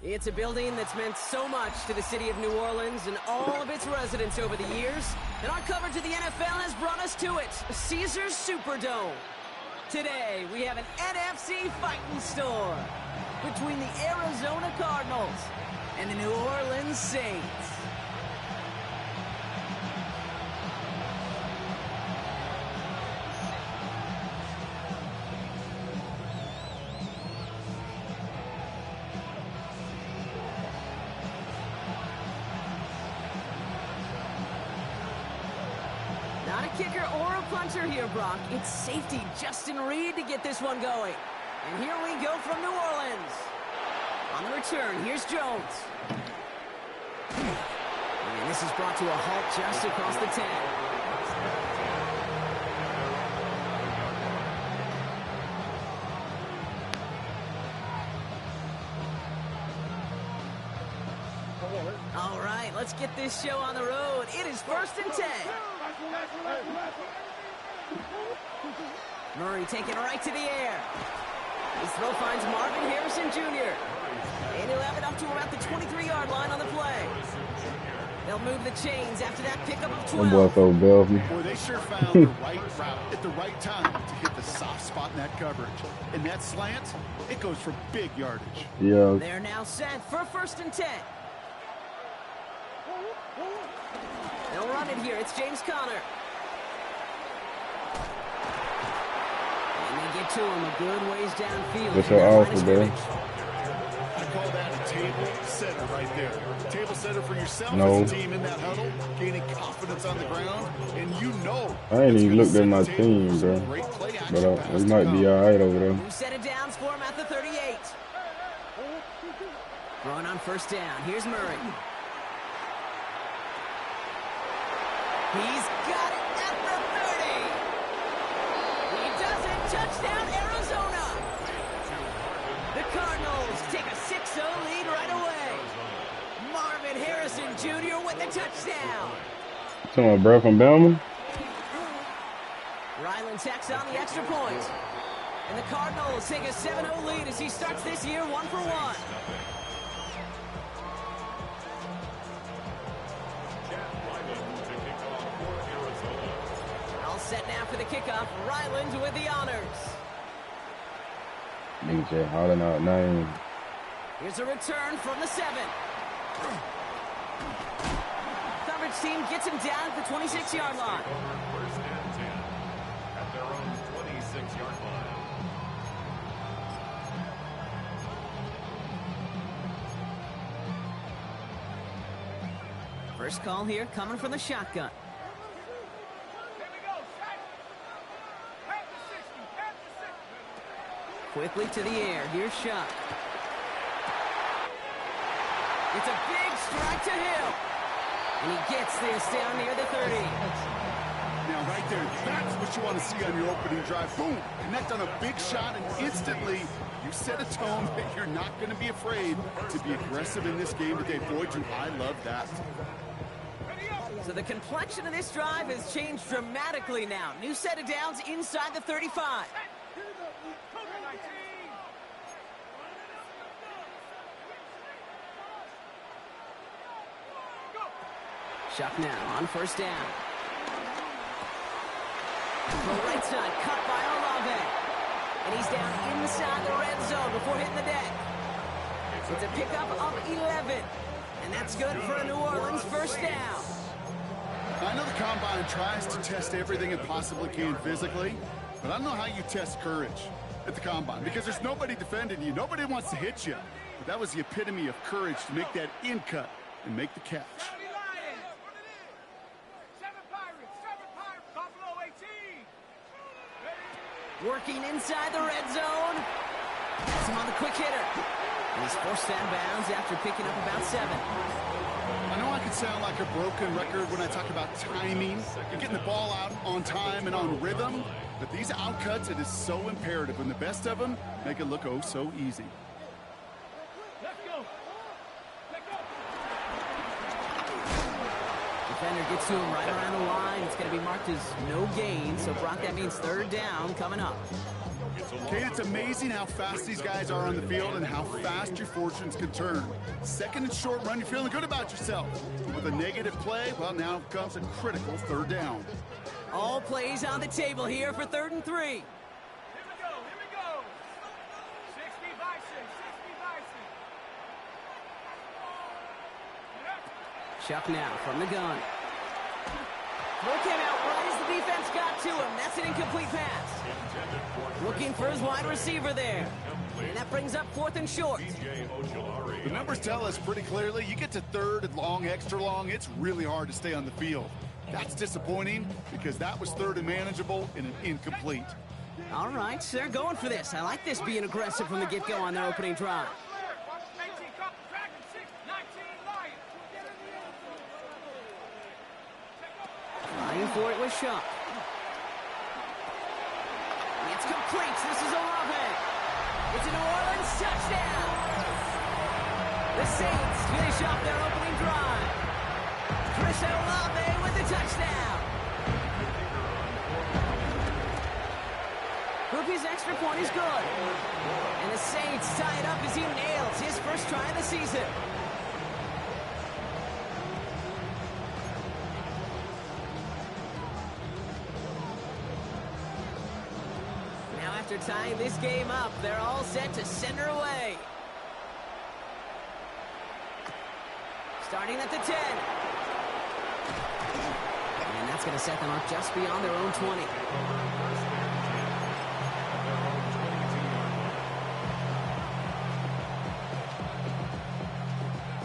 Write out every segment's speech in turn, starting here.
It's a building that's meant so much to the city of New Orleans and all of its residents over the years. And our coverage of the NFL has brought us to it, Caesars Superdome. Today, we have an NFC fighting store between the Arizona Cardinals and the New Orleans Saints. Not a kicker or a punter here, Brock. It's safety Justin Reed to get this one going. And here we go from New Orleans. On the return, here's Jones. And this is brought to a halt just across the 10. All right, let's get this show on the road. It is 1st and 10. Murray taking it right to the air. His throw finds Marvin Harrison Jr. And he'll have it up to about the 23-yard line on the play. They'll move the chains after that pickup of 12. Boy, they sure found the right route at the right time to hit the soft spot in that coverage. And that slant, it goes for big yardage. Yeah. They're now set for 1st and 10. They'll run it here. It's James Conner. And they get to him a good ways downfield. That's so awful, bro. I call that a table setter right there. Table setter for yourself No. as a team in that huddle, gaining confidence on the ground, and you know. I ain't even looked at my it's gonna team, set the bro. table for some great play action But pass we to might come. be all right over there. New set of downs for him at the 38. Throwing on 1st down. Here's Murray. He's got it at the 30. He does it. Touchdown, Arizona. The Cardinals take a 6-0 lead right away. Marvin Harrison Jr. with the touchdown. Come on, bro, from Bama. Ryland tacks on the extra point. And the Cardinals take a 7-0 lead as he starts this year 1-for-1. Set now for the kickoff. Ryland with the honors. DJ hollering out name. Here's a return from the 7. Coverage team gets him down at the 26-yard line. 1st and 10 at their own 26-yard line. First call here coming from the shotgun. Quickly to the air. Here's Shuck. It's a big strike to Hill. And he gets this down near the 30. Now, right there, that's what you want to see on your opening drive. Boom! Connect on a big shot, and instantly you set a tone that you're not going to be afraid to be aggressive in this game today. Boy, do I love that. So the complexion of this drive has changed dramatically now. New set of downs inside the 35. Shuck now on 1st down. The right side cut by Olave. And he's down inside the red zone before hitting the deck. It's a pickup of 11. And that's good for a New Orleans 1st down. I know the Combine tries to test everything it possibly can physically, but I don't know how you test courage at the Combine because there's nobody defending you. Nobody wants to hit you. But that was the epitome of courage to make that in cut and make the catch. Working inside the red zone. Has him on the quick hitter. And he's forced out of bounds after picking up about 7. I know I can sound like a broken record when I talk about timing and getting the ball out on time and on rhythm, but these outcuts, it is so imperative, and the best of them make it look oh so easy. Defender gets to him right around the line. It's going to be marked as no gain. So, Brock, that means 3rd down coming up. Kate, it's amazing how fast these guys are on the field and how fast your fortunes can turn. Second and short run, you're feeling good about yourself. With a negative play, well, now comes a critical third down. All plays on the table here for 3rd and 3. Here we go. 60 by 6. Chuck now from the gun. Throw came out right as the defense got to him. That's an incomplete pass. Looking for his wide receiver there. And that brings up 4th and short. The numbers tell us pretty clearly, you get to 3rd and long, extra long, it's really hard to stay on the field. That's disappointing because that was 3rd and manageable and an incomplete. All right, they're going for this. I like this being aggressive from the get-go on their opening drive. 18, Dragon 6, 19, Lion. Flying for it was Shuck. It's complete. This is Olave. It's a New Orleans touchdown. The Saints finish off their opening drive. Chris Olave with the touchdown. Ruby's extra point is good. And the Saints tie it up as he nails his first try of the season. Now after tying this game up, they're all set to send her away. Starting at the 10. And that's going to set them up just beyond their own 20.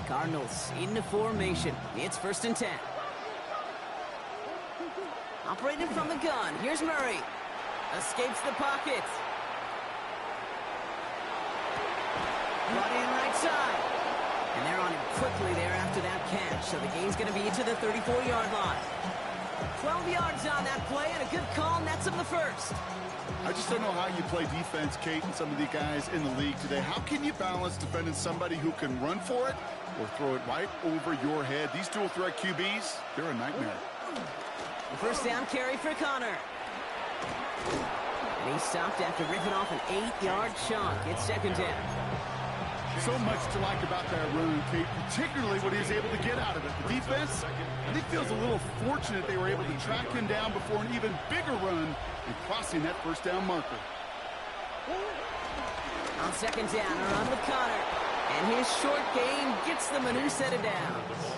Cardinals into formation. It's 1st and 10. Operating from the gun. Here's Murray. Escapes the pocket. Brought in right side. And they're on him quickly there after that catch. So the game's going to be to the 34-yard line. 12 yards on that play, and a good call nets him the first. I just don't know how you play defense, Kate, and some of the guys in the league today. How can you balance defending somebody who can run for it or throw it right over your head? These dual threat QBs, they're a nightmare. First down carry for Connor. And he stopped after ripping off an 8-yard chunk. It's 2nd down. So much to like about that run, Kate, particularly what he was able to get out of it. The defense, I think, feels a little fortunate they were able to track him down before an even bigger run and crossing that first down marker. On 2nd down, a run with Connor. And his short game gets them a new set of downs.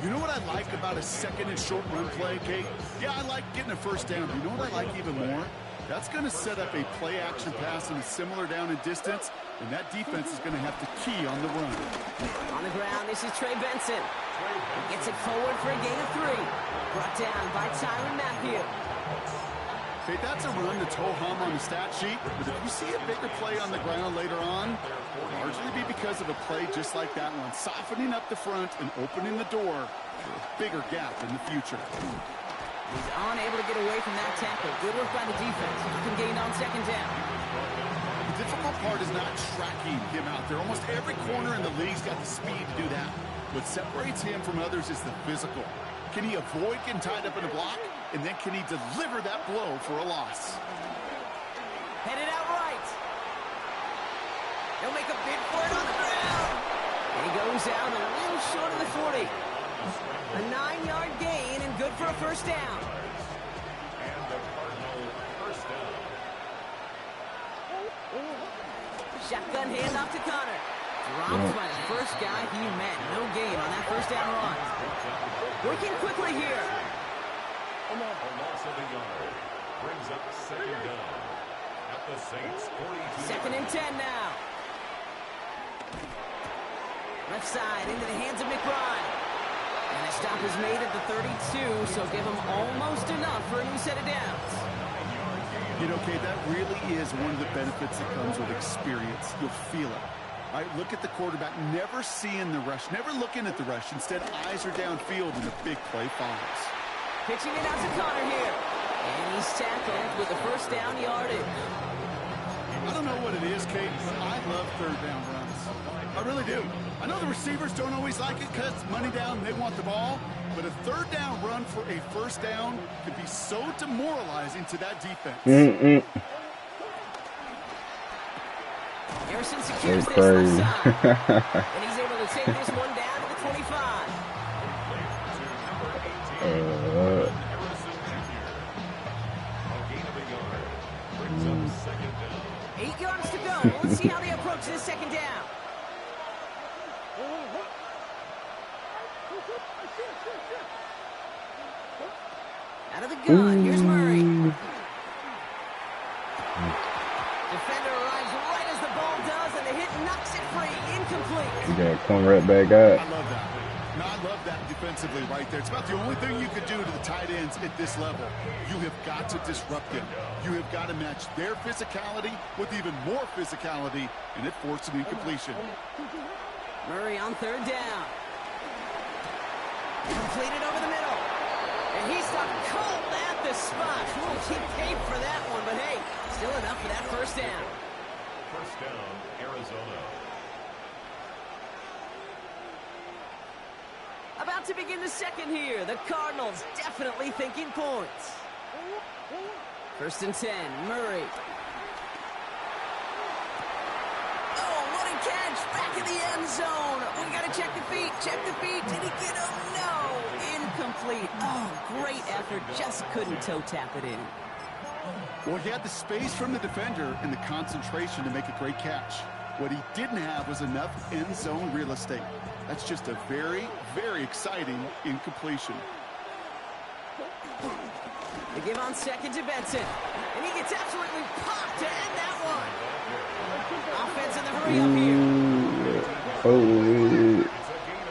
You know what I like about a 2nd and short run play, Kate? Yeah, I like getting a first down. You know what I like even more? That's going to set up a play-action pass in a similar down and distance, and that defense is going to have to key on the run. On the ground, this is Trey Benson. He gets it forward for a gain of 3. Brought down by Tyrann Mathieu. Okay, that's a run that's ho-hum on the stat sheet, but if you see a bigger play on the ground later on, it'll largely be because of a play just like that one, softening up the front and opening the door for a bigger gap in the future. He's unable to get away from that tackle. Good work by the defense. Nothing gained on 2nd down. The difficult part is not tracking him out there. Almost every corner in the league's got the speed to do that. What separates him from others is the physical. Can he avoid getting tied up in a block? And then can he deliver that blow for a loss? Headed out right. He'll make a bid for it on the ground. And he goes out a little short of the 40. A 9-yard gain and good for a first down. And the Cardinal first down. Shotgun handoff to Connor. Dropped by the first guy he met. No gain on that first down run. Working quickly here. A loss of a yard brings up 2nd down at the Saints 42. 2nd and 10 now. Left side into the hands of McBride. And a stop is made at the 32, so give him almost enough for a new set of downs. You know, Kate, that really is one of the benefits that comes with experience. You'll feel it. All right, look at the quarterback, never seeing the rush, never looking at the rush. Instead, eyes are downfield, and the big play follows. Pitching it out to Connor here. And he's tackled with the first down yardage. I don't know what it is, Kate, but I love 3rd down runs. I really do. I know the receivers don't always like it because it's money down and they want the ball, but a 3rd down run for a first down could be so demoralizing to that defense. Anderson secures That's this crazy. left side. And he's able to take this one down to the 25. Harrison Jr. A gain of a yard. Brings up second down. 8 yards to go. Let's see how they approach this second down. Out of the gun, here's Murray. Defender arrives right as the ball does, and the hit knocks it free. Incomplete. You gotta come right back out. I love that. No, I love that defensively right there. It's about the only thing you could do to the tight ends at this level. You have got to disrupt them. You have got to match their physicality with even more physicality, and it forced an incompletion. Murray on third down. Completed over the middle. And he stopped cold at the spot. We'll keep paid for that one, but hey, still enough for that first down. First down, Arizona. About to begin the second here. The Cardinals definitely thinking points. First and 10, Murray. Oh, what a catch. Back in the end zone. We got to check the feet. Check the feet. Did he get him? No. Incomplete. Oh, great effort. Just couldn't toe tap it in. Well, he had the space from the defender and the concentration to make a great catch. What he didn't have was enough end zone real estate. That's just a very, very exciting incompletion. They give on second to Benson. And he gets absolutely popped to end that one. Offense in the hurry up here. Oh,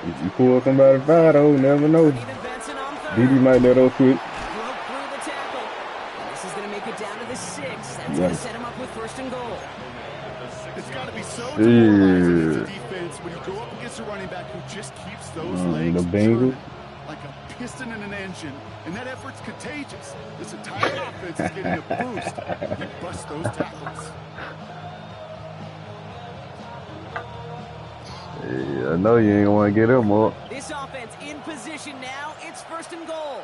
if you pull somebody foul, though, never know. Benson on third. DD might let us switch. Broke through the tackle. And this is going to make it down to the 6. That's going to set him up with first and goal. It's got to be so demoralizing as a defense when you go up against a running back who just keeps those legs churning like a piston in an engine, and that effort's contagious. This entire offense is getting a boost. You bust those tackles. Yeah, I know you ain't want to get him up. This offense in position now. It's first and goal.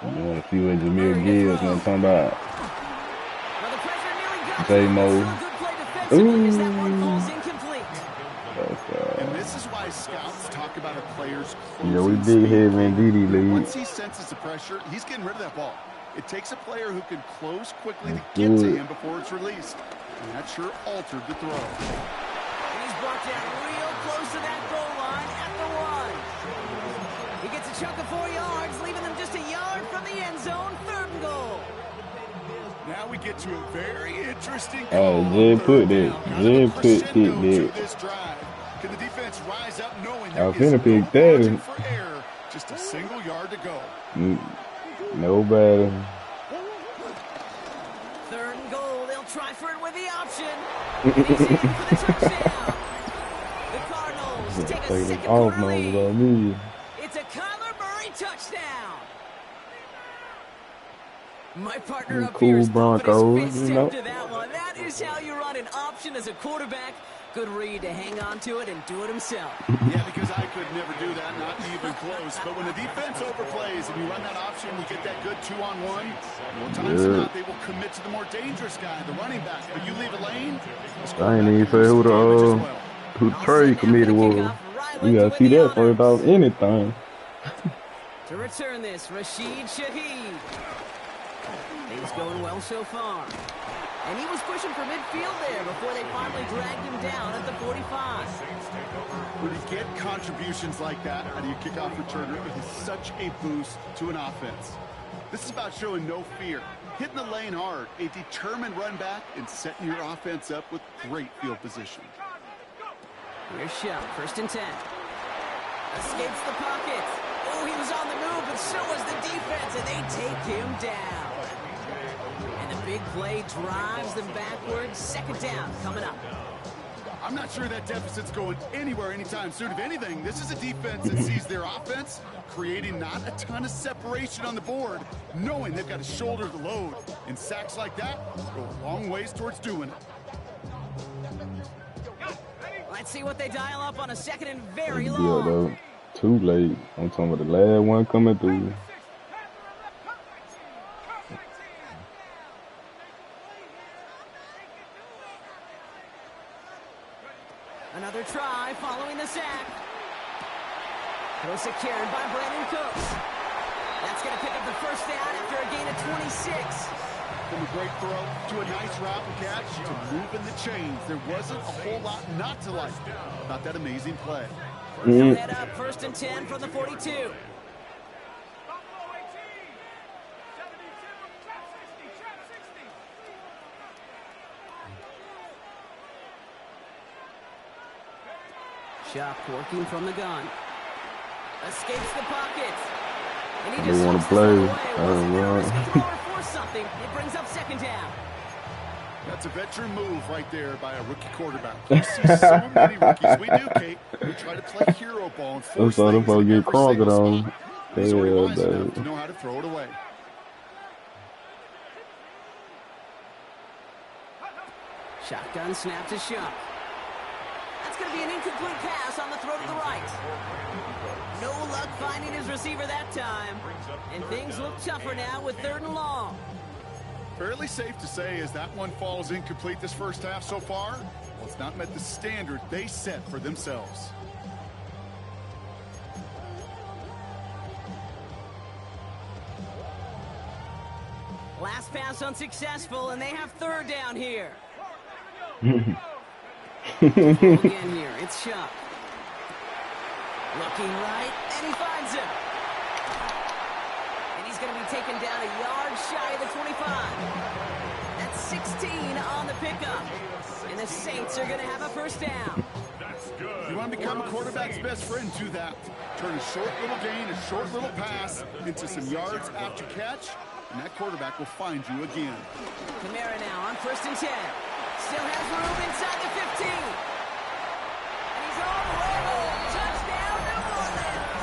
You want to see what Jameer Gibbs is talking about. Well, the pressure nearly got J-Mo. Still a good play defensively as that one falls incomplete. And this is why scouts talk about a player's Yeah, we closing big speed. heavy in DD league. Once he senses the pressure, he's getting rid of that ball. It takes a player who can close quickly to get to him before it's released. And that sure altered the throw. And he's brought down real close to that goal line at the 1. He gets a chunk of 4 yards, leaving them just a yard from the end zone. Third and goal. Now we get to a very interesting Oh, call. Jay put that. Jay put Crescendo kick to this drive. Can the defense rise up knowing I there was is finna no pick that. margin for error, just a single yard to go? Nobody. Third and goal. They'll try for it with the option. And he's in for the touchdown. The Cardinals take a Play this second off quarter nose lead. about me. It's a Kyler Murray touchdown. My partner up Cool here is Broncos, pumping his fist you know. after that one. That is how you run an option as a quarterback. Good read to hang on to it and do it himself. Yeah, because I could never do that, not even close. But when the defense overplays and you run that option, you get that good 2-on-1. More times than not, they will commit to the more dangerous guy, the running back. But you leave a lane, I ain't even say who the trade committee was. You gotta see that first off anything. To return this, Rashid Shaheed. Things going well so far. And he was pushing for midfield there before they finally dragged him down at the 45. when you get contributions like that out of your kickoff returner, it is such a boost to an offense. This is about showing no fear, hitting the lane hard, a determined run back, and setting your offense up with great field position. Here's Shell, first and 10. Escapes the pocket. Oh, he was on the move, but so was the defense, and they take him down. And the big play drives them backwards. Second down coming up. I'm not sure that deficit's going anywhere anytime soon. If anything, this is a defense that sees their offense creating not a ton of separation on the board, knowing they've got to shoulder the load. And sacks like that go a long ways towards doing it. Let's see what they dial up on a second and very Yeah, long. though. Too late. I'm talking about the last one coming through. Throw secured by Brandon Cooks. That's going to pick up the first down after a gain of 26. From a great throw to a nice route and catch to moving the chains. There wasn't a whole lot not to like about that amazing play. They'll head up 1st and 10 from the 42. Buffalo 18. 72. Trap 60. Trap 60. Shock working from the gun. Escapes the pocket. And he They just wanna swats this play. one away. Wasn't Oh, gonna wow. risk a throw or force something. It brings up 2nd down. That's a veteran move right there by a rookie quarterback. You see so many rookies. We do, Kate. We try to play hero ball and force saw them things folks in get every crossed single on. spot. He's already wise Yeah, enough dude. to know how to throw it away. Shotgun snap to Shock. That's going to be an incomplete pass on the throw to the right. No luck finding his receiver that time. And things look tougher now with 3rd and long. Fairly safe to say as that one falls incomplete this first half so far. Well, it's not met the standard they set for themselves. Last pass unsuccessful, and they have 3rd down here. Again here, it's Shock. Looking right, and he finds him. And he's going to be taken down a yard shy of the 25. That's 16 on the pickup. And the Saints are going to have a 1st down. You want to become a quarterback's best friend, do that. Turn a short little gain, a short little pass into some yards after catch, and that quarterback will find you again. Kamara now on 1st and 10. Still has room inside the 15. And he's all the way home. Touchdown, New Orleans.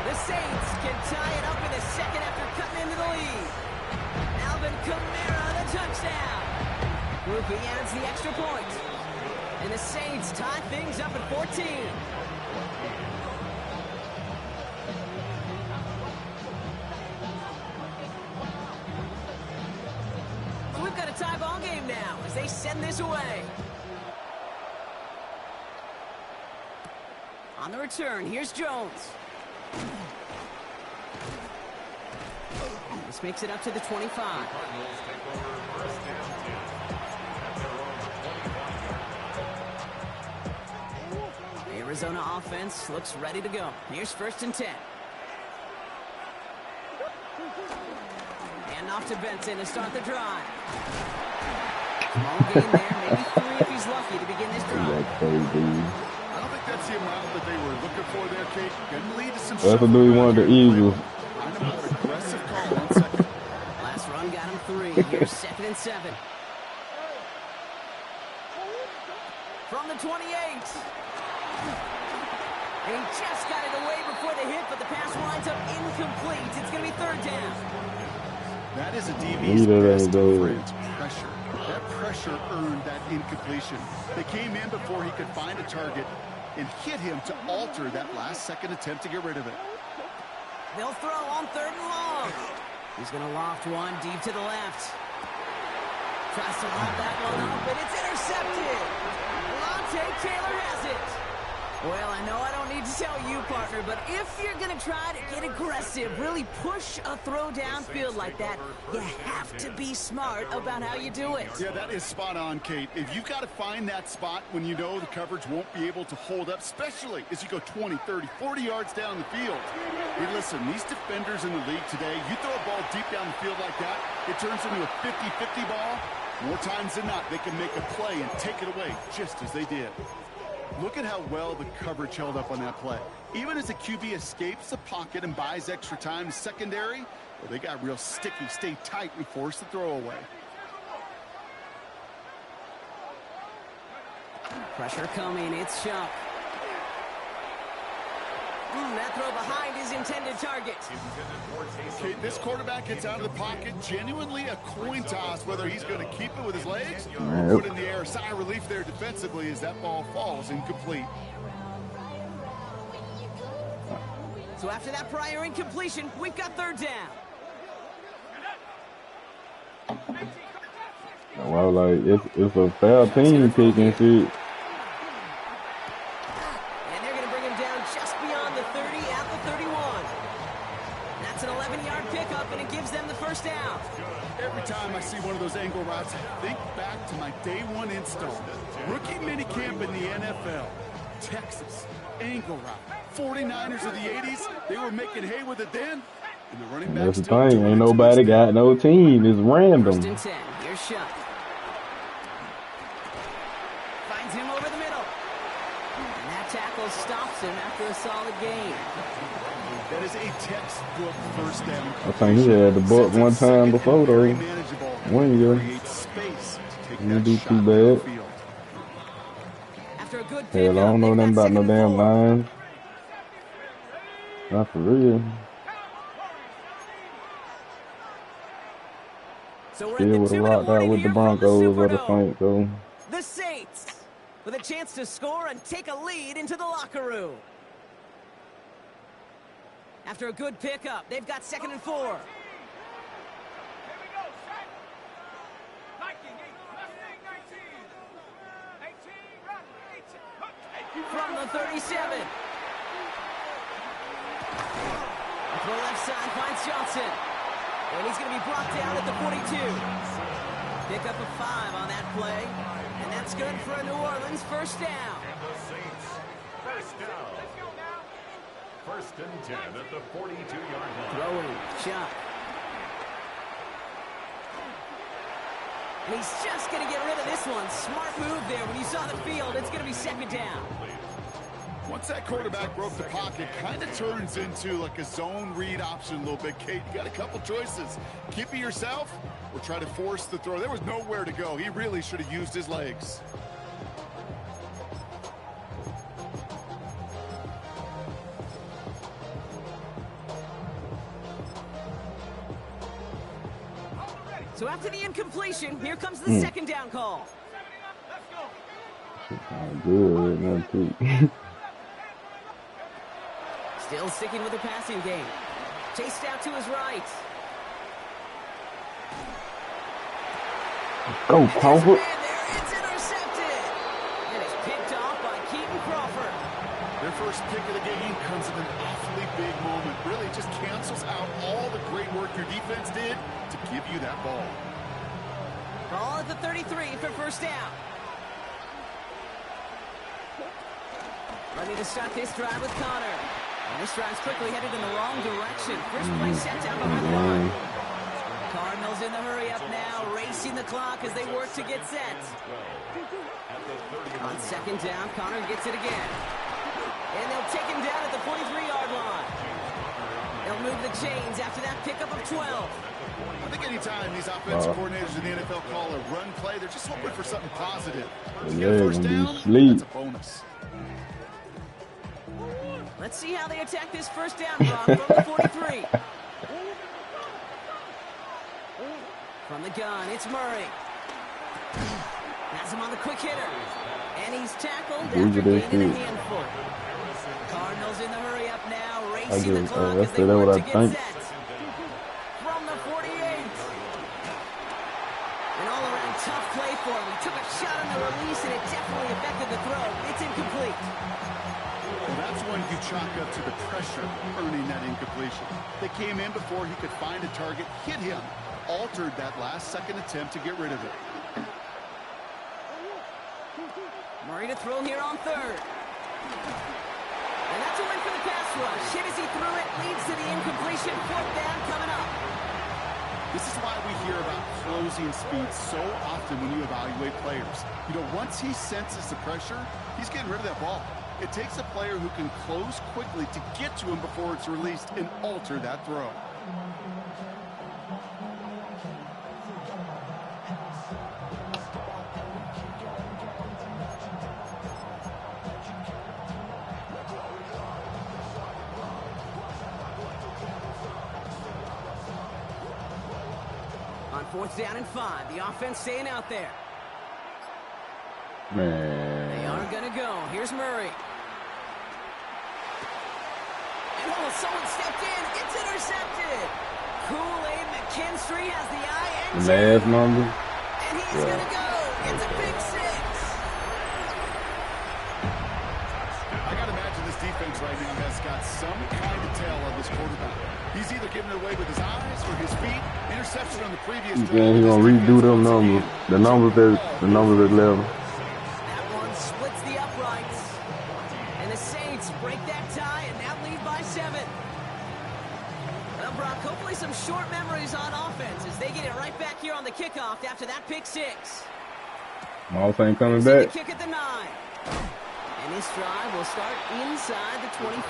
The Saints can tie it up in the 2nd after cutting into the lead. Alvin Kamara, the touchdown. Rookie adds the extra point. And the Saints tie things up at 14. So we've got a tie ball game now as they send this away. On the return, here's Jones. This makes it up to the 25. Arizona offense looks ready to go. Here's 1st and 10. And off to Benson to start the drive. Small gain there, maybe 3 if he's lucky to begin this drive. I don't think that's the amount that they were looking for there, Kate. Can lead to some That's what we wanted the Eagles. Find them an aggressive call on 2nd. Last run got him 3. Here's 2nd and 7. From the 28. And he just got it away before the hit, but the pass winds up incomplete. It's going to be 3rd down. That is a DB's best friend, pressure. That pressure earned that incompletion. They came in before he could find a target and hit him to alter that last-second attempt to get rid of it. They'll throw on 3rd and long. He's going to loft one deep to the left. Tries to lob that one up, and it's intercepted. Lante Taylor has it. Well, I know I don't need to tell you, partner, but if you're going to try to get aggressive, really push a throw downfield like that, you have to be smart about how you do it. Yeah, that is spot on, Kate. If you've got to find that spot when you know the coverage won't be able to hold up, especially as you go 20, 30, 40 yards down the field. Hey, listen, these defenders in the league today, you throw a ball deep down the field like that, it turns into a 50-50 ball. More times than not, they can make a play and take it away just as they did. Look at how well the coverage held up on that play. Even as the QB escapes the pocket and buys extra time, secondary, well, they got real sticky, stay tight, and force the throw away. Pressure coming, it's Shock. That throw behind his intended target. Okay, this quarterback gets out of the pocket, genuinely a coin toss, whether he's going to keep it with his legs or put it in the air. Sigh of relief there defensively as that ball falls incomplete. So after that prior incompletion, we've got 3rd down. Well, like it's a foul team picking shit. And they're going to bring him down just beyond the 30 at the 31. That's an 11-yard pickup, and it gives them the first down. Every time I see one of those angle routes, I think back to my day one install. Rookie minicamp in the NFL. Texas, angle route. 49ers of the 80s, they were making hay with it then. And the running back That's the still thing. Ain't nobody got no team. It's random. First and 10. Here's Shuck. Finds him over the middle. And that tackle stops him after a solid gain. That is a textbook first down. I think he had the buck one time before, though. 1 year. He didn't do too bad. After a good Hell, I don't know nothing about no damn lines. Not for real. So we're Still at would the have 2-minute rocked out warning with the here from Broncos or the Superdome. Saints, though. The Saints with a chance to score and take a lead into the locker room. After a good pickup, they've got 2nd and 4. Here we go, set. 19, 19, 18, run, 18. From the 37. The left side finds Johnson. And he's going to be brought down at the 42. Pick up a 5 on that play. And that's good for a New Orleans first down. And the Saints, first down. First and 10 at the 42-yard line. Throwing, shot. And he's just going to get rid of this one. Smart move there. When you saw the field, it's going to be 2nd down. Once that quarterback broke the pocket, kind of turns into like a zone read option a little bit. Kate, you got a couple choices. Keep it yourself or try to force the throw. There was nowhere to go. He really should have used his legs. So after the incompletion, here comes the 2nd down call. Good right now, too. Still sticking with the passing game. Chased out to his right. Go, Crawford. And there, it's intercepted. And it's picked off by Keaton Crawford. Their first pick of the game comes at an awfully big moment. Really just cancels out all the great work your defense did to give you that ball. Ball at the 33 for first down. Ready to start this drive with Connor. And this drive's quickly headed in the wrong direction. First play set down behind the line. Cardinals in the hurry up now, racing the clock as they work to get set. On 2nd down, Connor gets it again. And they'll take him down at the 43-yard line. They'll move the chains after that pickup of 12. I think anytime these offensive coordinators in the NFL call a run play, they're just hoping for something positive. Get a first down, that's a bonus. Let's see how they attack this first down drop from the 43. From the gun, it's Murray. Has him on the quick hitter. And he's tackled after gaining a handful. Cardinals in the hurry up now, racing the clock as they work to get set. From the 48. An all-around tough play for him. He took a shot on the release, and it definitely affected the throw. It's incomplete. Well, that's one you chalk up to the pressure earning that incompletion. They came in before he could find a target, hit him, altered that last-second attempt to get rid of it. Murray to throw here on 3rd. And that's a win for the pass rush. Hit as he threw it, leads to the incompletion. 4th down coming up. This is why we hear about closing speed so often when you evaluate players. You know, once he senses the pressure, he's getting rid of that ball. It takes a player who can close quickly to get to him before it's released and alter that throw. On 4th down and 5, the offense staying out there. Man. They are going to go. Here's Murray. And someone stepped in. It's intercepted. Kool-Aid McKinstry has the ING. Last number. And he's going to go. It's a big 6. I got to imagine this defense right now has got some kind of tail on this quarterback. He's either giving it away with his eyes or his feet. Interception on the previous drive. Yeah, he's gonna redo them numbers. The numbers that left. That one splits the uprights. And the Saints break that tie and now lead by 7. Well, Brock, hopefully some short memories on offense as they get it right back here on the kickoff after that pick 6. Moss ain't coming back. Kick at the 9. And this drive will start inside the 25.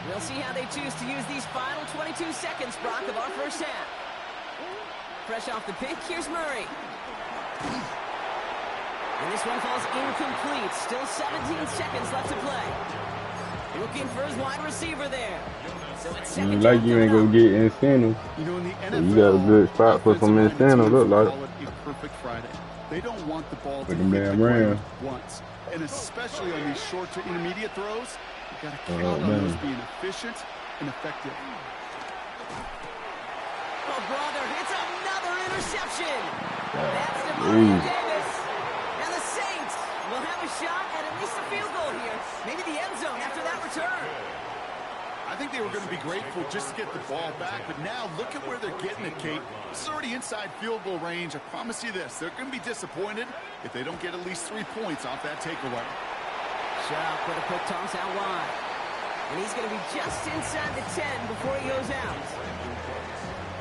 We'll see how they choose to use these final 22 seconds, Brock, of our first half. Fresh off the pick, here's Murray. And this one falls incomplete. Still 17 seconds left to play. Looking for his wide receiver there. So it's second Like you ain't gonna get incentive. You know, in the NFL, you got a good spot for some incentive, look like. Call it a perfect Friday. They don't want the ball to Like hit a the man ground once. And especially on these short to intermediate throws, you got to count on those being efficient and effective. Oh, brother, it's another interception. That's Demario Davis. And the Saints will have a shot at least a field goal here. Maybe the end zone after that return. I think they were going to be grateful just to get the ball back, but now look at where they're getting it, Kate. This is already inside field goal range. I promise you this, they're going to be disappointed if they don't get at least 3 points off that takeaway. Shaw with a quick toss out wide. And he's going to be just inside the 10 before he goes out.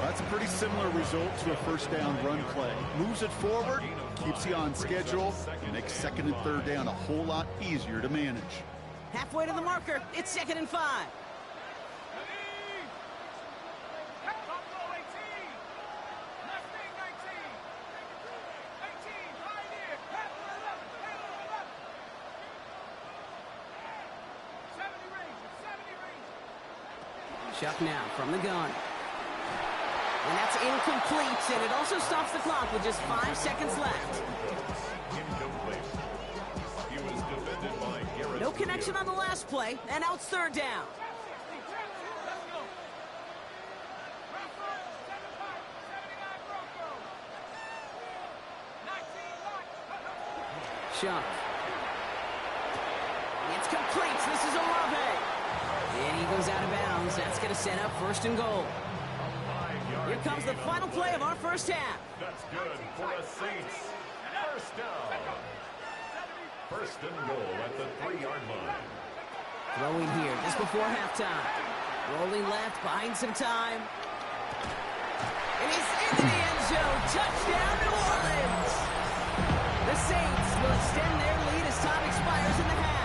That's a pretty similar result to a first down run play. Moves it forward, keeps you on schedule, makes second and third down a whole lot easier to manage. Halfway to the marker, it's 2nd and 5. Chuck now from the gun. And that's incomplete, and it also stops the clock with just 5 seconds left. No connection on the last play, and now it's 3rd down. Chuck. It's complete. This is Olave. And he goes out of bounds. That's going to set up 1st and goal. Here comes the final play of our first half. That's good for the Saints. First down. 1st and goal at the 3-yard line. Throwing here just before halftime. Rolling left, buying some time. And he's into the end zone. Touchdown, New Orleans. The Saints will extend their lead as time expires in the half.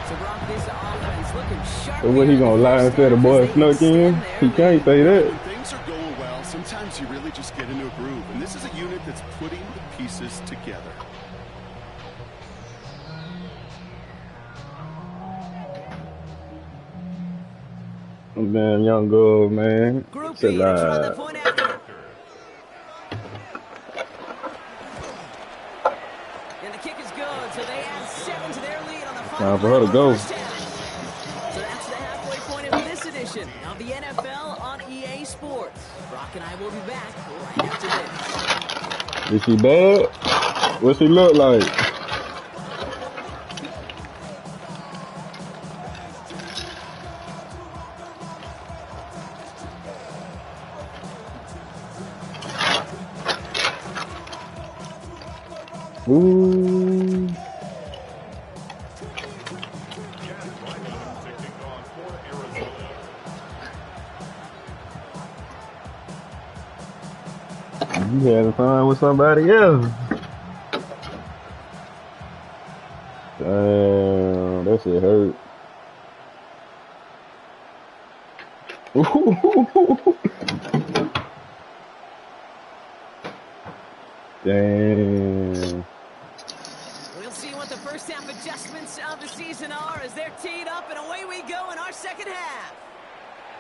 So Brock, this offense looking sharp. So what, he gonna lie and say the boy snuck in? He can't say that. When things are going well, sometimes you really just get into a groove. And this is a unit that's putting the pieces together. Man, young girl, man. Group B, let's run the point after. And the kick is good, so they add 7 to their lead on the final. Time for her to go. So that's the halfway point of this edition of the NFL on EA Sports. Brock and I will be back right after this. Is she bad? What's she look like? Ooh. You having fun with somebody else? Damn, that shit hurt. Damn. We'll see what the first half adjustments of the season are as they're teed up, and away we go in our second half.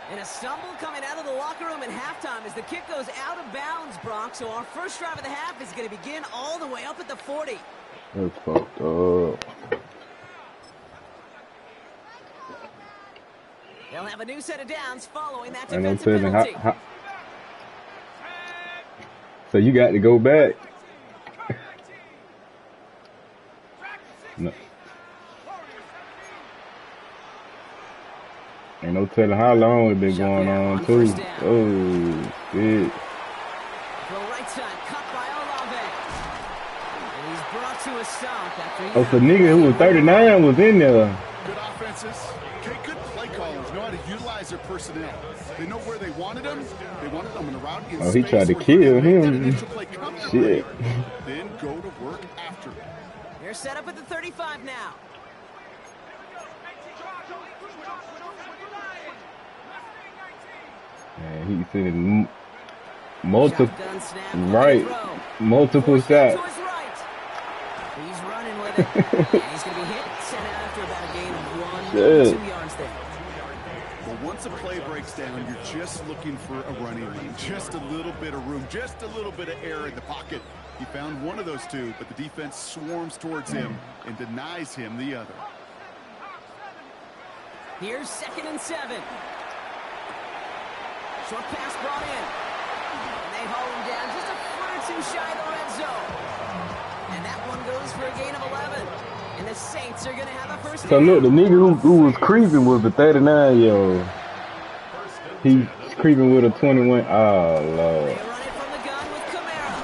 And a stumble coming out of the locker room at halftime as the kick goes out of bounds, Brock. So our first drive of the half is going to begin all the way up at the 40. That's fucked up. They'll have have a new set of downs following that And I'm defensive telling penalty. so you got to go back. No. Ain't no telling how long it been going on too. Oh shit. Right side, cut by Olave. And he's brought to a stop after Oh, so nigga who was 39 was in there. Good offenses. Okay, good play callers know how to utilize their personnel. They know where they wanted them. They wanted them in a route in Oh, he space tried to where kill they make that him. initial play come Shit. Then go to work after it. They're set up at the 35 now. Man, he's sending multiple Shotgun snap, right, throw. multiple Forced out shots. to his right. He's running with it. And he's going to be hit, sent out after about a gain of 1 or 2 yards there. Well, once a play breaks down, you're just looking for a running lane. Just a little bit of room, just a little bit of air in the pocket. He found one of those two, but the defense swarms towards him and denies him the other. Here's 2nd and 7. Short pass brought in. And they haul him down just a foot or two shy of the red zone. And that one goes for a gain of 11. And the Saints are going to have a first So down. look, the nigga who was creeping was the 39-year-old. He's creeping with a 21. Oh They lord. run it from the gun with Kamara.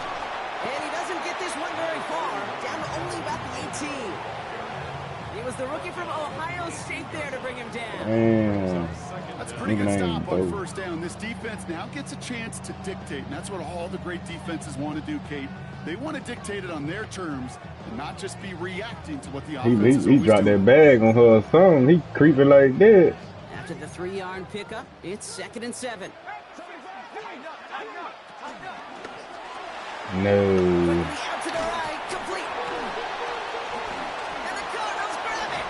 And he doesn't get this one very far. Down to only about the 18. It was the rookie from Ohio State there to bring him down. Damn. That's a pretty Nigga good ain't stop on dope. first down. This defense now gets a chance to dictate, and that's what all the great defenses want to do, Kate. They want to dictate it on their terms and not just be reacting to what the offense is He always dropped doing. that bag on her or something. He creeping like that. After the 3-yard pickup, it's 2nd and 7. No. Out to the right, complete. And the Cardinals grab it.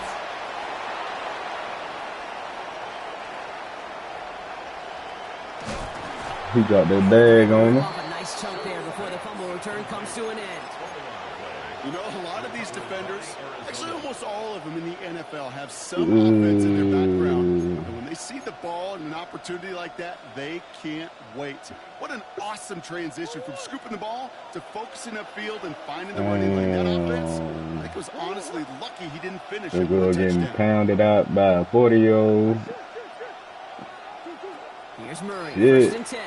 He dropped that bag on her. Off a nice chunk there before the fumble return comes to an end. You know, a lot of these defenders, actually almost all of them in the NFL, have some offense in their background. And when they see the ball and an opportunity like that, they can't wait. What an awesome transition from scooping the ball to focusing upfield and finding the running lane. That offense, I think, was honestly lucky he didn't finish That it girl with a getting touchdown. pounded out by a 40-year-old. Here's Murray, Shit. 1st and 10.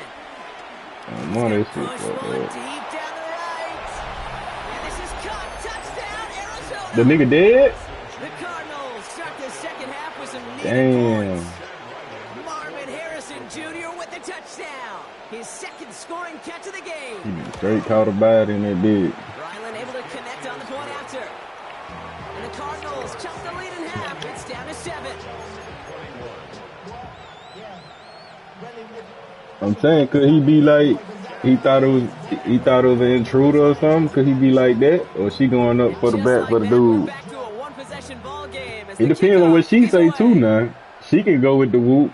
I'm on this shit, Push one bro. deep down the right. And this is caught. Touchdown, Arizona. The nigga dead? The Cardinals start the second half with some needed Damn. points. Marvin Harrison Jr. with the touchdown. His 2nd scoring catch of the game. He straight caught a bite in that bitch. Ryland able to connect on the point after. And the Cardinals chunk the lead in half. It's down to 7. I'm saying, could he be like, he thought it was an intruder or something? Could he be like that? Or she going up for the Just back like for the that, we're dude? back to a one-possession ball game as It the depends on what kickoff she is say away. too now. She can go with the whoop.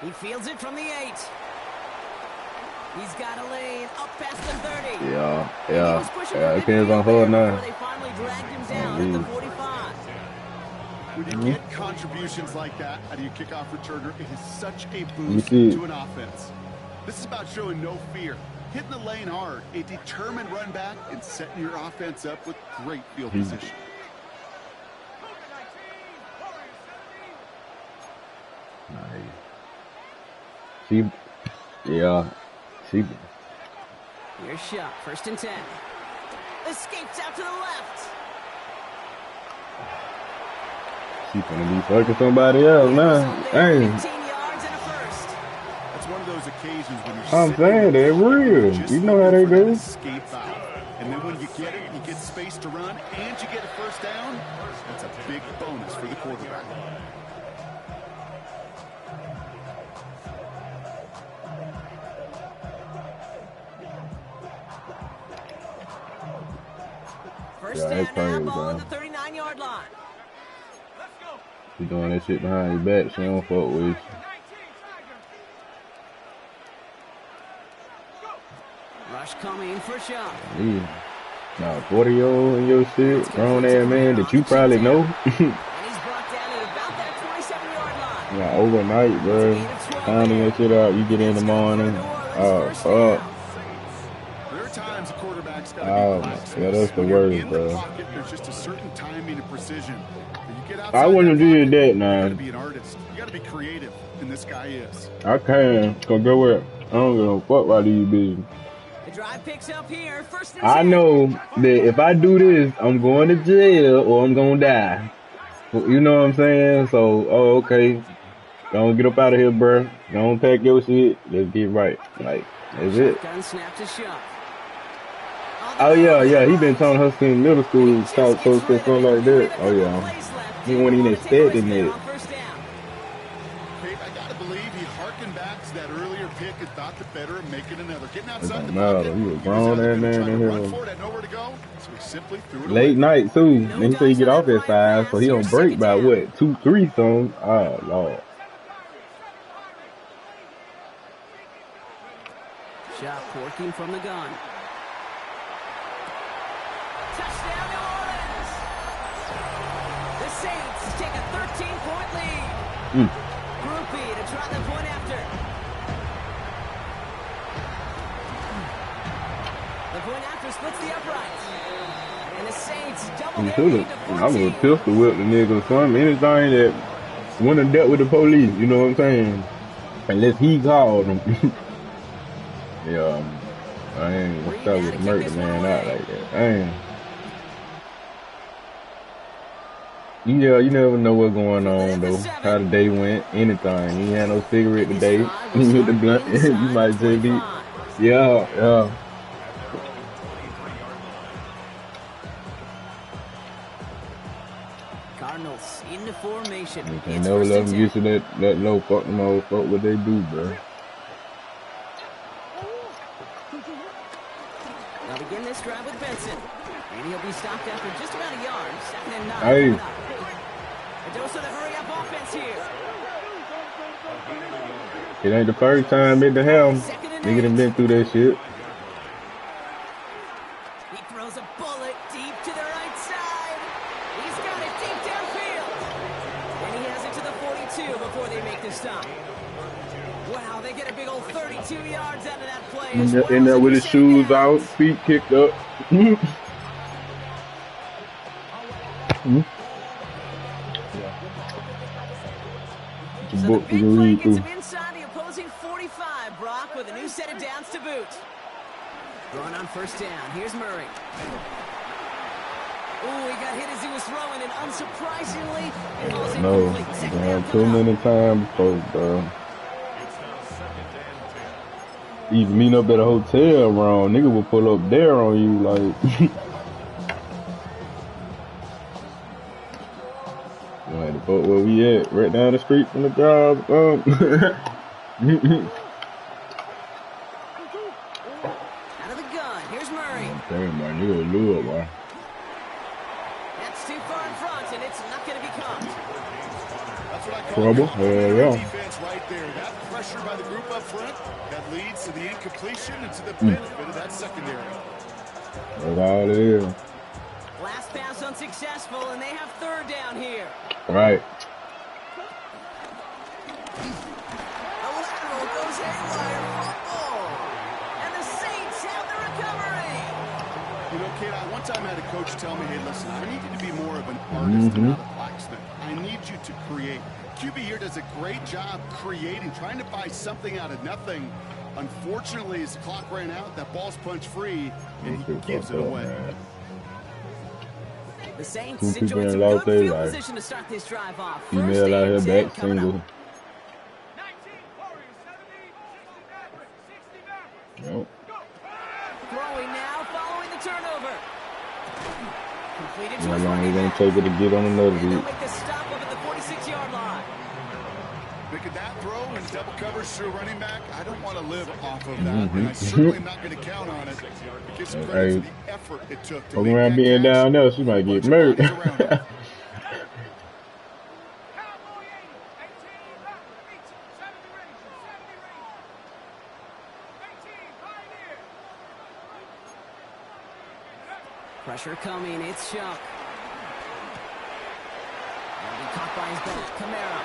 He fields it from the 8. He's got a lane up past the 30. Yeah, it depends on her now. Before they finally dragged him down at the 45. When you get contributions like that out of your kickoff returner, it is such a You boost see- to an offense. This is about showing no fear, hitting the lane hard, a determined run back, and setting your offense up with great field position. She Here's Shuck, 1st and 10. Escapes out to the left. finna be fucking somebody else now. Hey, 15 yards and a first. That's one of those occasions when you're I'm sitting saying in the they're pocket, real. just You know how they looking for do. that escape valve. And then when you get it, you get space to run, and you get a first down. That's a big bonus for the quarterback. First Yeah, down that's now, crazy, ball at bro. the 39-yard line. She doing that shit behind your back. She don't fuck with you. Rush coming for Shuck. Yeah. Nah, 40-year-old and your shit, grown ass man that you probably know. And he's brought down at about that 27-yard line. Like overnight, bro. Finding that shit out. You get in the morning. Oh, fuck. There are times a quarterback's got to Oh, be precise. yeah, that's the When you're worst, in the bro. pocket, there's just a certain timing and precision. When you get outside I wouldn't that have did pocket, that, you got to man. be an artist. You got to be creative, and this guy is. I can. Cause go where? I don't give a fuck about these bitches. The drive picks up here, first and 10. I know that if I do this, I'm going to jail or I'm gonna die. You know what I'm saying? So, oh, okay. Don't get up out of here, bro. Don't pack your shit. Let's get right. Like, that's it. Shotgun snap to Shuck. Oh, yeah. He been telling her since middle school, talk so something like that. Oh, yeah. He wasn't even expecting it. Kate, I got to believe he harkened back to that earlier pick and thought the better of making another. Getting outside the pocket. He was grown that man in Run here. for it, had nowhere to go, so he simply threw it Late away. night, too. Then he said he get off at 5, so he don't break by, what, 2, 3 something? Oh, Lord. Shot working from the gun. Touchdown, New Orleans! The Saints take a 13-point lead. Groupie to try the point after. The point after splits the uprights. And the Saints double their lead to 14. I'm gonna pistol whip the nigga or something. Anything that wouldn't have dealt with the police, you know what I'm saying? Unless he called them. Yeah, I ain't gonna start with murder man out like that. I ain't. Yeah, you never know what's going on though. How the day went, anything. You ain't had no cigarette today. You hit the blunt, you might just be. Yeah. Cardinals into formation. You can't never let them get to that low. Fuck them all. Fuck what they do, bro. They'll begin this drive with Benson. And he'll be stopped after just about a yard. 2nd and 9. Hey. A dose of the hurry-up offense here. It ain't the first time in the hell. Nigga done been through that shit. He throws a bullet deep to the right side. He's got it deep downfield. And he has it to the 42 before they make the stop. Wow, they get a big old 32 yards out of that play. In there with his shoes out, feet kicked up. It's a book you can read through. Inside the opposing 45, Brock, with a new set of downs to boot. Throwing on first down. Here's Murray. Ooh, he got hit as he was throwing, and unsurprisingly, it falls incomplete. Too many times before, bro. Even meeting up at a hotel wrong, nigga will pull up there on you like. Like the boat where we at, right down the street from the job. Out of the gun, here's Murray. Damn, my nigga blew up, boy. That's too far in front, and it's not going to be caught. That's what I call Trouble? Yeah. defense right there. That pressure by the group up front that leads to the incompletion and to the benefit of that secondary. That's all it is. Last pass unsuccessful, and they have 3rd down here. Right. A lateral goes haywire. Oh, and the Saints have the recovery. You know, kid, I one time had a coach tell me, hey, listen, I need you to be more of an artist and not a blacksmith. I need you to create. QB here does a great job creating, trying to buy something out of nothing. Unfortunately, as the clock ran out, that ball's punched free, and he gives it away. The Saints enjoyed some good field position to start this drive off. Female out here back single. 19, Warriors, 70, 69. Yep. Throwing now, following the turnover. Completed to How his long running we gonna back. take it to get on another And they'll beat? make the stop up at the 46-yard line. Look at that throw and double coverage to a running back. I don't want to live off of that, and I certainly am not going to count on it. It gives credit to the effort it took to Fucking make around that being catch. down there, she might get murdered. Cowboy 80, 18 left, reach, 70 Rangers, 18 Pioneer. Pressure coming, it's Shuck. He'll be caught by his back, Kamara.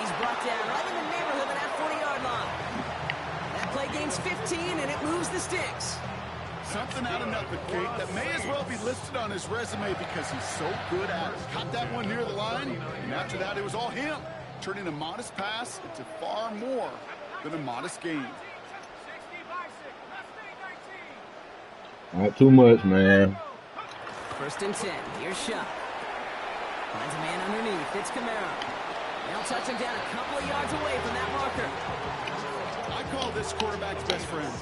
he's brought down right in the neighborhood of that 40-yard line. That play gains 15, and it moves the sticks. Something out of nothing, Kate, that may as well be listed on his resume because he's so good at it. Caught that one near the line, and after that, it was all him, turning a modest pass into far more than a modest gain. Not too much, man. 1st and 10. Here's Shot. Finds a man underneath. It's Camaro. They'll touch him down a couple of yards away from that marker. I call this quarterback's best friend.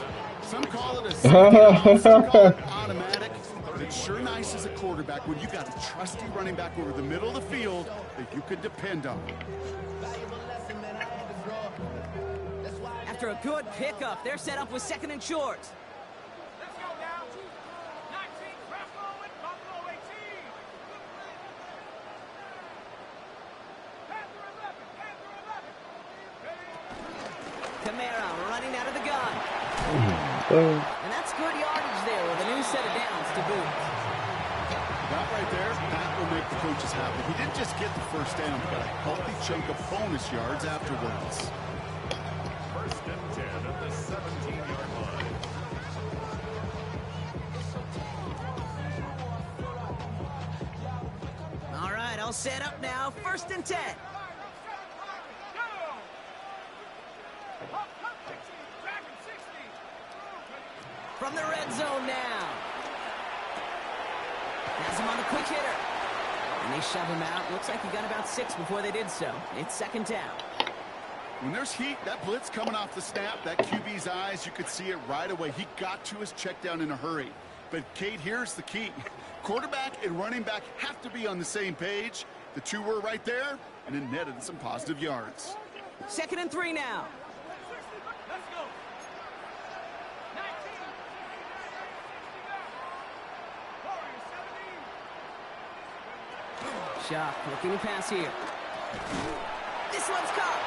Some call it a safety, some call it automatic, but it's sure nice as a quarterback when you got a trusty running back over the middle of the field that you could depend on. After a good pickup, they're set up with 2nd and short. Let's go now. 19, Buffalo with Buffalo 18. Panther 11, Panther 11. Camaro running out of the gun. Oh. And that's good yardage there with a new set of downs to boot. That right there, that will make the coaches happy. He didn't just get the first down, but got a healthy chunk of bonus yards afterwards. 1st and 10 at the 17-yard line. All right, all set up now. 1st and 10. From the red zone now. Has him on the quick hitter. And they shove him out. Looks like he got about 6 before they did so. It's 2nd down. When there's heat, that blitz coming off the snap, that QB's eyes, you could see it right away. He got to his check down in a hurry. But, Kate, here's the key. Quarterback and running back have to be on the same page. The two were right there, and it netted some positive yards. 2nd and 3 now. Let's go. 19. Shock looking to pass here. This one's caught.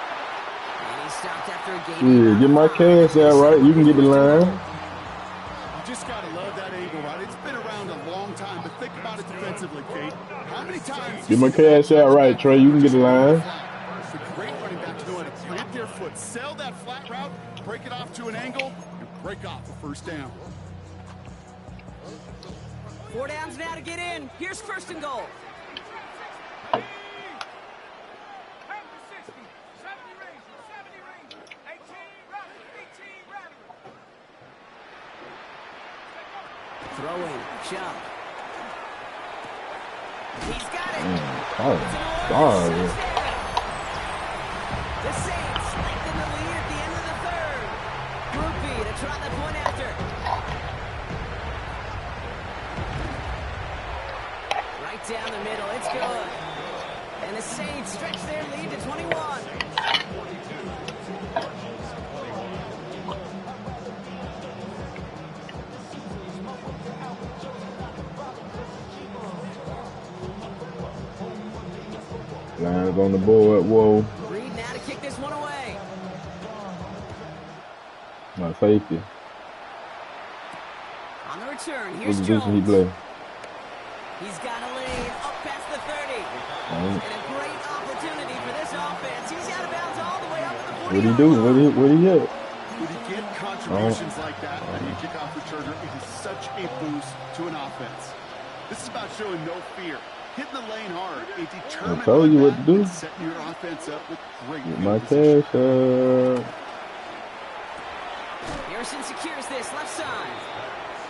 And he's stopped after a game. Yeah, get my cash out right. You can get the line. You just got to love that angle, right? It's been around a long time, but think about it defensively, Kate. How many times... Get my cash out right, Trey. You can get the line. It's a great running back to know how to plant their foot, sell that flat route, break it off to an angle, and break off the first down. 4 downs now to get in. Here's 1st and goal. Throwing, jump. He's got it. Oh, God. The Saints lengthen the lead at the end of the 3rd. Groupie to try the point after. Right down the middle, it's good. And the Saints stretch their lead to 21. Lines on the board. Whoa. Reed now to kick this one away. My safety. On the return, What here's position he Jones. play? He's got a lane up past the 30. And a great opportunity for this offense. He's out of bounds all the way up at the 40. What he do? What he get? When you get contributions like that on your kickoff returner, it is such a boost to an offense. This is about showing no fear. Hitting the lane hard, a determined I told you what to do. and setting your offense up with great Get my field cash position. out. Harrison secures this left side.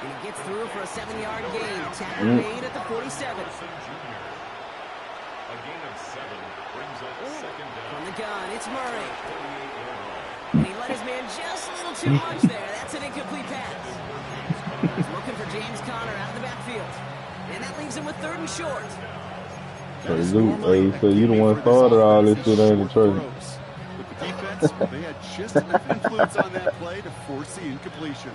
And he gets through for a 7-yard gain. Tackle made at the 47. A gain of 7 brings up 2nd down. From the gun, it's Murray. 48-yard line. And he let his man just a little too much there. That's an incomplete pass. He's looking for James Conner out of the backfield. And that leaves him with 3rd and short. So you the one started all this shit, ain't it, Trey? But the defense, well, they had just enough influence on that play to force the incompletion.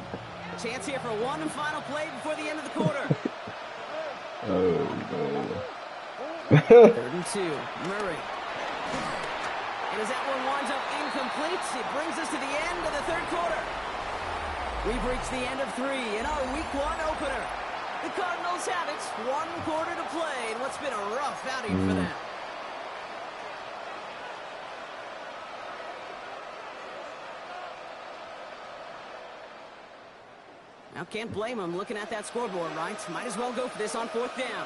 Chance here for one final play before the end of the quarter. Oh, 3rd and 2, Murray. And as that one winds up incomplete, it brings us to the end of the 3rd quarter. We've reached the end of 3 in our Week 1 opener. The Cardinals have it, 1 quarter to play in what's been a rough outing for them. Now, can't blame him looking at that scoreboard, right? Might as well go for this on 4th down.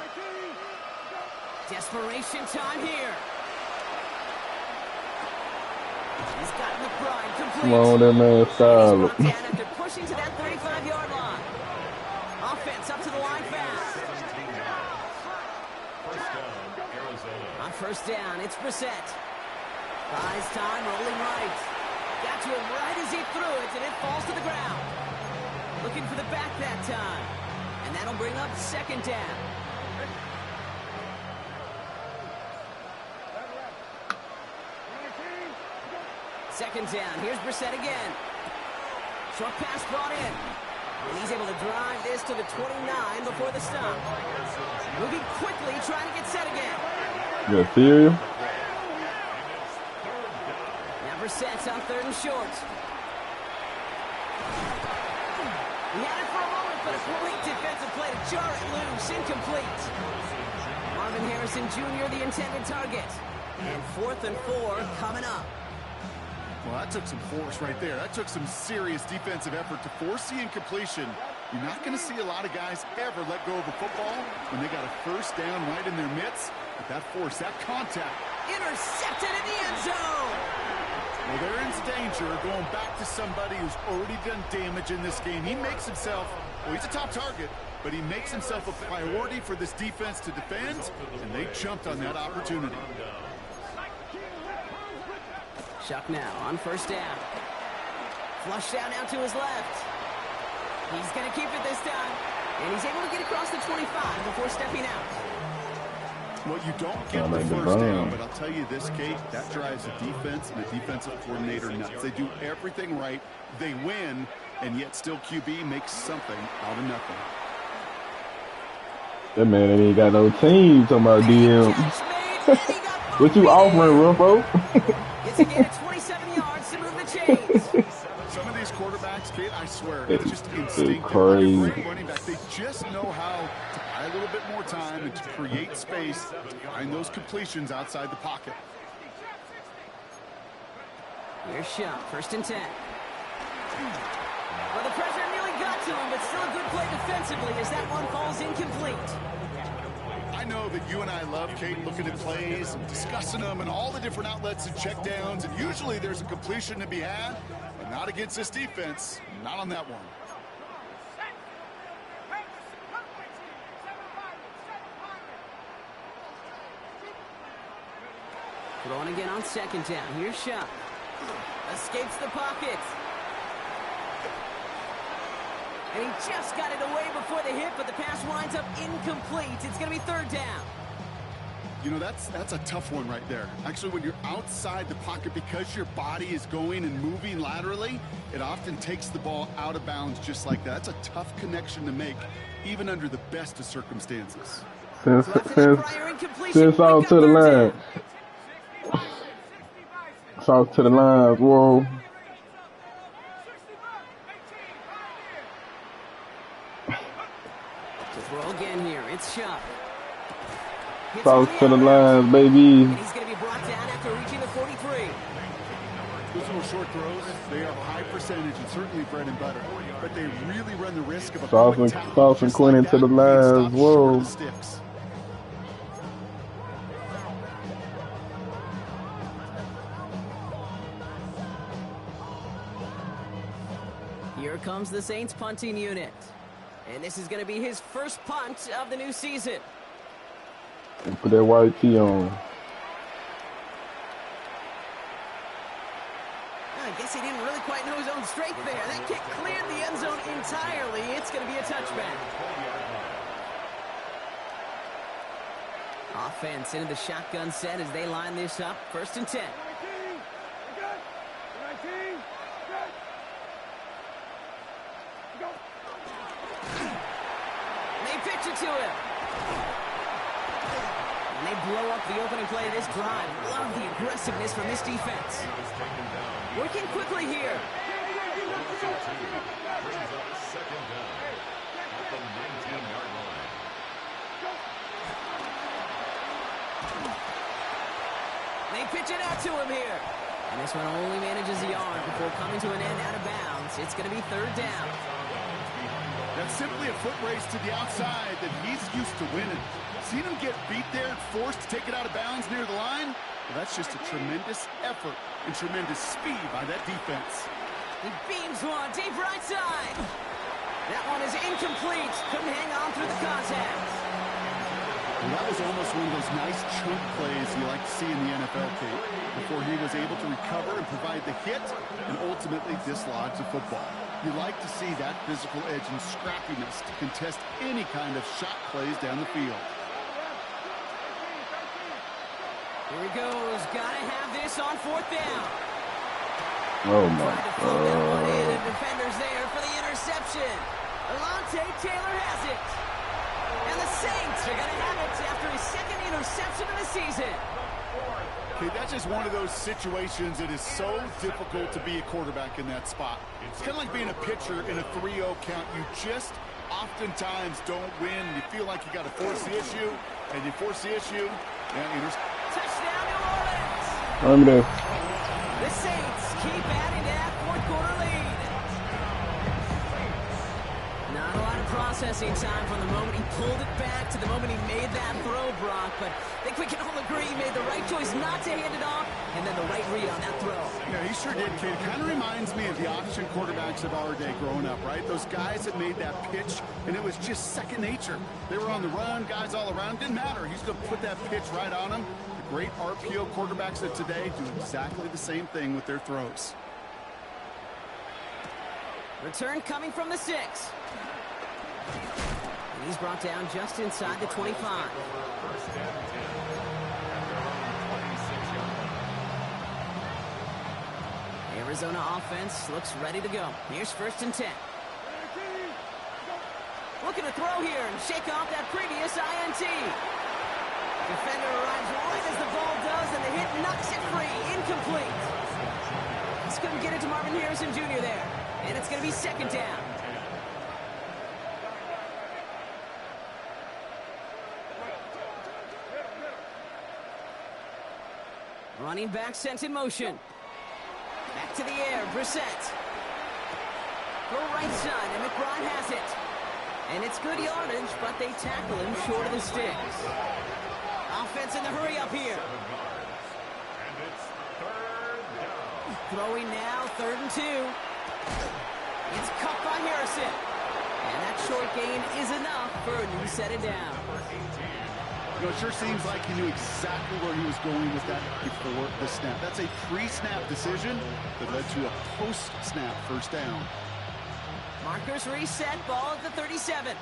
Desperation time here. He's gotten the grind complete. Come on, that man, He's style. brought down after pushing to that 35-yard line. Offense up to the line fast. First down, Arizona. On 1st down, it's Brissett. Buys time, rolling right. Got to him right as he threw it, and it falls to the ground. Looking for the back that time. And that'll bring up 2nd down. Second down. Here's Brissett again. Short pass brought in. And he's able to drive this to the 29 before the stop. Moving quickly, trying to get set again. You serious? Now Brissett's on 3rd and short. He had it for a moment, but a great defensive play to jar it loose. Incomplete. Marvin Harrison Jr., the intended target. And 4th and 4 coming up. Well, that took some force right there. That took some serious defensive effort to force the incompletion. You're not going to see a lot of guys ever let go of a football when they got a 1st down right in their midst. But that force, that contact. Intercepted in the end zone. Well, they're in danger of going back to somebody who's already done damage in this game. He makes himself, well, he's a top target, but he makes himself a priority for this defense to defend, and they jumped on that opportunity. Shuck now on 1st down. Flushed out now to his left. He's going to keep it this time. And he's able to get across the 25 before stepping out. Well, you don't get the 1st down, but I'll tell you this, Kate, that drives the defense and the defensive coordinator nuts. They do everything right. They win, and yet still QB makes something out of nothing. That man ain't got no team talking about DM. What you offering, Ruffo? It's a gain of 27 yards to move the chains. Some of these quarterbacks, Kate, I swear, it's just instinctive. Crazy. Great running back. They just know how to buy a little bit more time and to create space to find those completions outside the pocket. Here's Shuck, 1st and 10. Well, the pressure nearly got to him, but still a good play defensively as that one falls incomplete. I know that you and I love, Kate, looking at plays and discussing them and all the different outlets and checkdowns, and usually there's a completion to be had, but not against this defense, not on that one. Throwing again on 2nd down. Here's Shuck. Escapes the pocket. And he just got it away before the hit, but the pass winds up incomplete. It's going to be 3rd down. You know, that's a tough one right there. Actually, when you're outside the pocket because your body is going and moving laterally, it often takes the ball out of bounds just like that. That's a tough connection to make, even under the best of circumstances. Since out to the line. South to the lines, whoa. To throw again here, it's Shuck. South to the lines, baby. And he's going to be brought down after reaching the 43. Those little short throws, they are high percentage and certainly bread and butter, but they really run the risk of a quick tackle Sauce and Quinn to the lines, whoa. Here comes the Saints punting unit. And this is going to be his first punt of the new season. Put that white tee on. I guess he didn't really quite know his own strength there. That kick cleared the end zone entirely. It's going to be a touchback. Offense into the shotgun set as they line this up. 1st and 10. They pitch it to him. And they blow up the opening play of this drive. Love the aggressiveness from this defense. Working quickly here. They pitch it out to him here. And this one only manages a yard before coming to an end out of bounds. It's going to be 3rd down. That's simply a foot race to the outside that he's used to winning. Seen him get beat there and forced to take it out of bounds near the line? Well, that's just a tremendous effort and tremendous speed by that defense. He beams one deep right side. That one is incomplete. Couldn't hang on through the contact. And that was almost one of those nice chunk plays you like to see in the NFL, Kate, before he was able to recover and provide the hit and ultimately dislodge the football. You like to see that physical edge and scrappiness to contest any kind of shot plays down the field. Here he goes. Gotta have this on 4th down. Oh my Tried to float that one in, God. and defenders there for the interception. Alontae Taylor has it. And the Saints are going to have it after his 2nd interception of the season. Okay, that's just one of those situations that is so difficult to be a quarterback in that spot. It's kind of like being a pitcher in a 3-0 count. You just oftentimes don't win. You feel like you got to force the issue, and you force the issue, and Touchdown, New Orleans. I'm there. The Saints keep adding to that 4th quarter lead. Not a lot of processing time from the moment he pulled it back to the moment he made that throw, Brock. But I think we can all agree he made the right choice not to hand it off, and then the right read on that throw. Yeah, he sure did, kid. Kind of reminds me of the option quarterbacks of our day growing up, right? Those guys that made that pitch, and it was just second nature. They were on the run, guys all around. Didn't matter. He's going to put that pitch right on them. The great RPO quarterbacks of today do exactly the same thing with their throws. Return coming from the 6. And he's brought down just inside the 25. Arizona offense looks ready to go. Here's 1st and 10. Looking to throw here and shake off that previous INT. Defender arrives right as the ball does, and the hit knocks it free. Incomplete. Just couldn't get it to Marvin Harrison Jr. there. And it's going to be 2nd down. Running back sent in motion. Back to the air, Brissett. Go right side, and McBride has it. And it's good yardage, but they tackle him short of the sticks. Offense in the hurry up here. And it's 3rd down. Throwing now, 3rd and 2. It's cut by Harrison. And that short gain is enough for a new set it down. You know, it sure seems like he knew exactly where he was going with that before the snap. That's a pre-snap decision that led to a post-snap 1st down. Markers reset, ball at the 37.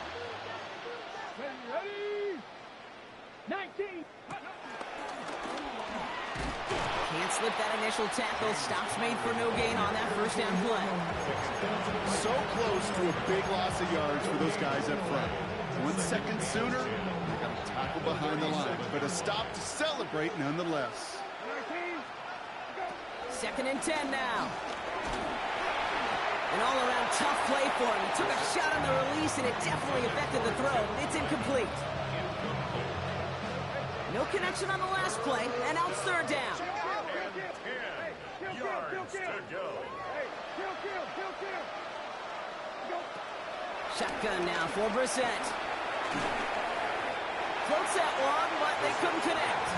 Ready? 19. Can't slip that initial tackle. Stops made for no gain on that 1st down play. So close to a big loss of yards for those guys up front. 1 second sooner, they got a tackle behind the line, but a stop to celebrate nonetheless. 2nd and 10 now. An all-around tough play for him. He took a shot on the release, and it definitely affected the throw. It's incomplete. No connection on the last play, and now it's 3rd down. And 10 yards to go. Shotgun now for Brissett. Floats that one, but they couldn't connect.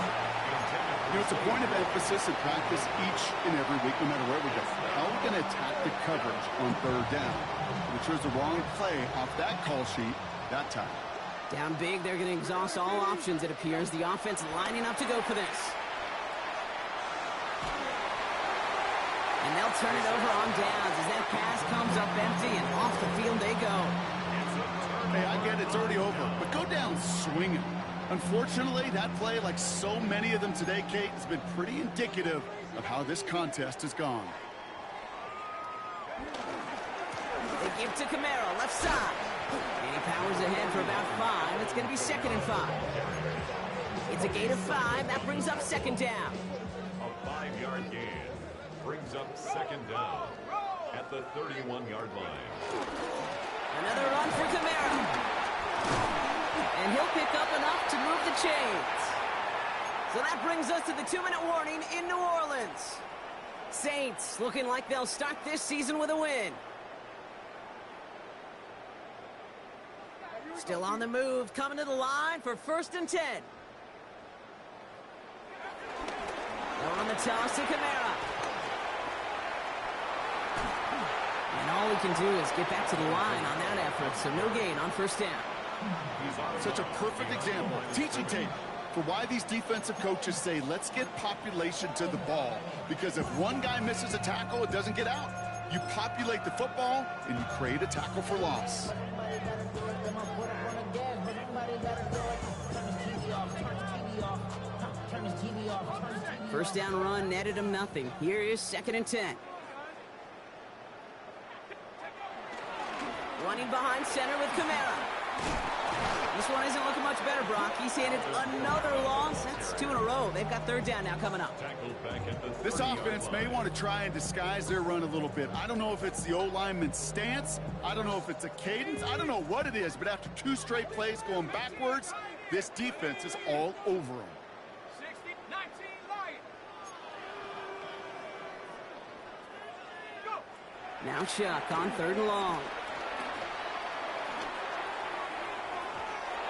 You know, it's a point of emphasis in practice each and every week, no matter where we go. How are we going to attack the coverage on 3rd down? Which was the wrong play off that call sheet that time. Down big, they're going to exhaust all options, it appears. The offense lining up to go for this. And they'll turn it over on downs as that pass comes up empty, and off the field they go. Hey, I get it, it's already over, but go down swinging. Unfortunately, that play, like so many of them today, Kate, has been pretty indicative of how this contest has gone. They give to Camaro, left side. And he powers ahead for about 5. It's going to be 2nd and 5. It's a gain of 5. That brings up 2nd down. A 5-yard gain brings up 2nd down at the 31-yard line. Another run for Camaro. And he'll pick up enough to move the chains. So that brings us to the 2-minute warning in New Orleans. Saints looking like they'll start this season with a win. Still on the move, coming to the line for 1st and 10. On the toss to Kamara. And all we can do is get back to the line on that effort, so no gain on 1st down. Such a perfect example, teaching tape, for why these defensive coaches say, let's get population to the ball. Because if one guy misses a tackle, it doesn't get out. You populate the football, and you create a tackle for loss. First down run netted him nothing. Here is 2nd and 10. Running behind center with Kamara. This one isn't looking much better, Brock. He's handed another loss. That's 2 in a row. They've got 3rd down now coming up. This offense may want to try and disguise their run a little bit. I don't know if it's the O-lineman's stance. I don't know if it's a cadence. I don't know what it is, but after 2 straight plays going backwards, this defense is all over them. 60, 19, Lions. Go. Now Chuck on 3rd and long.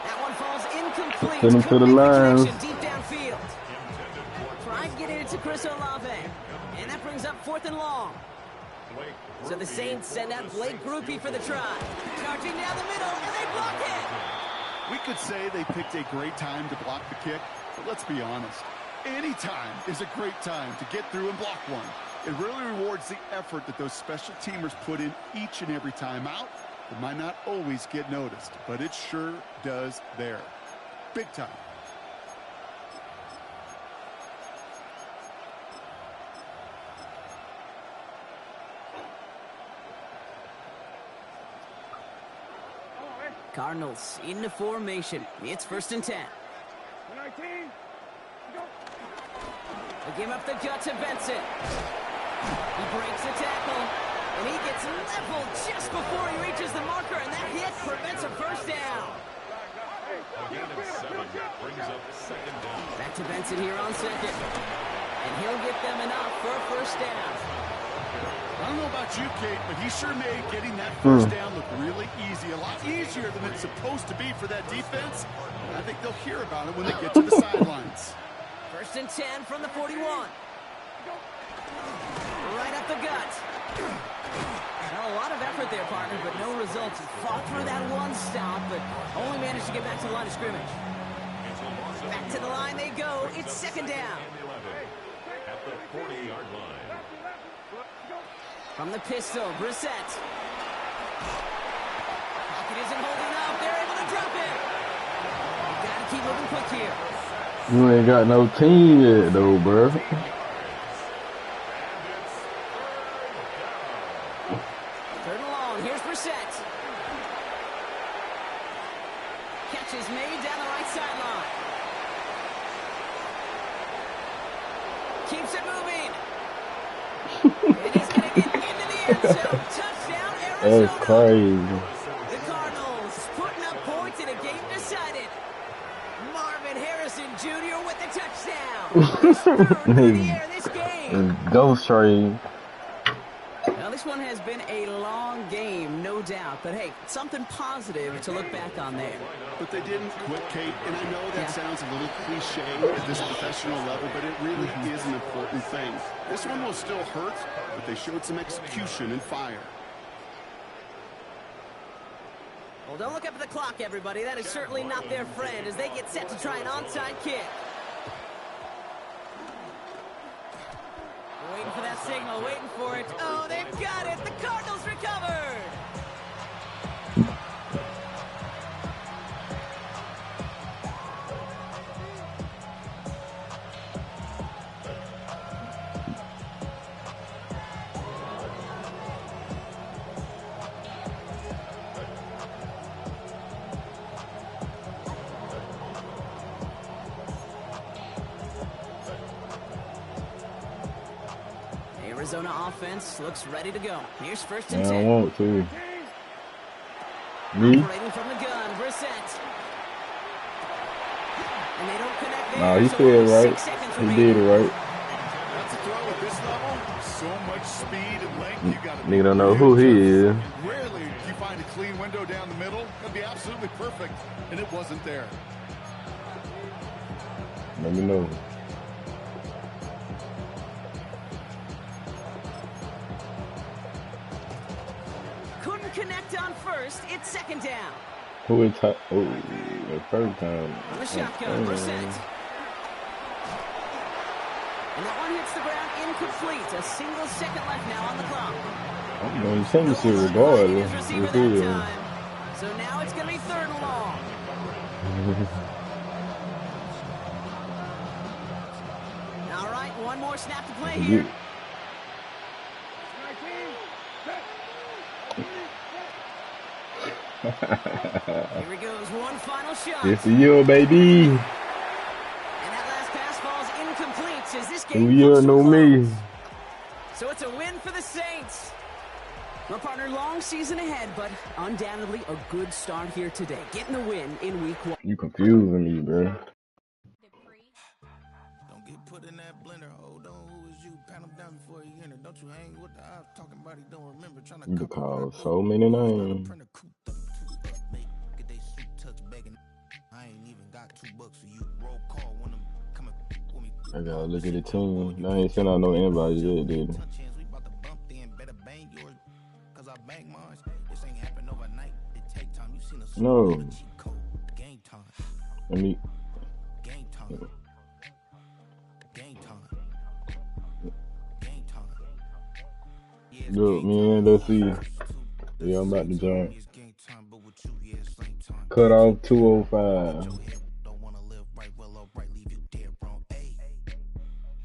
That one falls incomplete. Send him to the line. Deep downfield. Try and get it to Chris Olave. And that brings up 4th and long. So the Saints send out Blake Groupie for the try. Charging down the middle, and they block it. We could say they picked a great time to block the kick, but let's be honest. Any time is a great time to get through and block one. It really rewards the effort that those special teamers put in each and every time out. It might not always get noticed, but it sure does there. Big time. Cardinals into formation. It's 1st and 10. 19. Go. They give up the gut to Benson. He breaks the tackle, and he gets leveled just before he reaches the marker, and that hit prevents a 1st down. A gain of 7 brings up 2nd down. Back to Benson here on 2nd. And he'll get them enough for a 1st down. I don't know about you, Kate, but he sure made getting that 1st down look really easy. A lot easier than it's supposed to be for that defense. And I think they'll hear about it when they get to the sidelines. 1st and 10 from the 41. Right up the gut. Well, a lot of effort there, partner, but no results. He fought through that one stop, but only managed to get back to the line of scrimmage. Back to the line they go. It's 2nd down. At the 40-yard line. From the pistol, Brissett. Pocket isn't holding up. They're able to drop it. You gotta keep moving quick here. You ain't got no team yet, though, bro. 3rd and long. Here's Brissett. Catch is made down the right sideline. Keeps it moving. And he's going to get into the end zone. Touchdown, Arizona. That's crazy. The Cardinals putting up points in a game decided. Marvin Harrison Jr. with the touchdown. His 3rd through the air this game. Ghost train. Now, this one has been a long game, no doubt. But, hey, something positive to look back on there. But they didn't quit, Kate, and I know that sounds a little cliche at this professional level, but it really is an important thing. This one will still hurt, but they showed some execution and fire. Well, don't look up at the clock, everybody. That is certainly not their friend as they get set to try an onside kick. Waiting for that signal, waiting for it. Oh, they've got it. The Cardinals recovered. Arizona offense looks ready to go. Here's 1st and 10. I want to. Me? Operating from the gun, Brissett. And they don't connect there. Nah, he so said it only right. 6 seconds He remaining. did it right. That's a throw at this level. So much speed and length. You got to Nigga don't know who he is. Rarely do you find a clean window down the middle. That'd be absolutely perfect, and it wasn't there. Let me know. Couldn't connect on first. It's second down. Who is the first time? On the shotgun, Brissett. And that one hits the ground incomplete. A single second left now on the clock. I'm going to championship regardless. Receiver that time. So now it's going to be third and long. All right, one more snap to play here. Here he goes, one final shot. It's the year, baby. And that last pass falls incomplete as this game New year, no me. So it's a win for the Saints. Well, partner, long season ahead, but undoubtedly a good start here today. Getting the win in week 1. You confusing me, bro. Don't get put in that blender. Hold on, who is you? Pat him down before you enter. Don't you hang with the eyes talking about he don't remember. Trying to You call so many names. I ain't even got $2 for you. Roll call when I'm coming with me. I gotta look at the team. I ain't sent out no invite yet, did it? We about to bump then, better bang yours. Cause I bang mine. This ain't happen overnight. It take time. You seen a No. cheat code. Game time. Let me. Game time. Game time. Game time. Look, man, let's see. Yeah, I'm about to jump. Cut off 205. Don't wanna live right, well, alright, leave you dead wrong. Ay,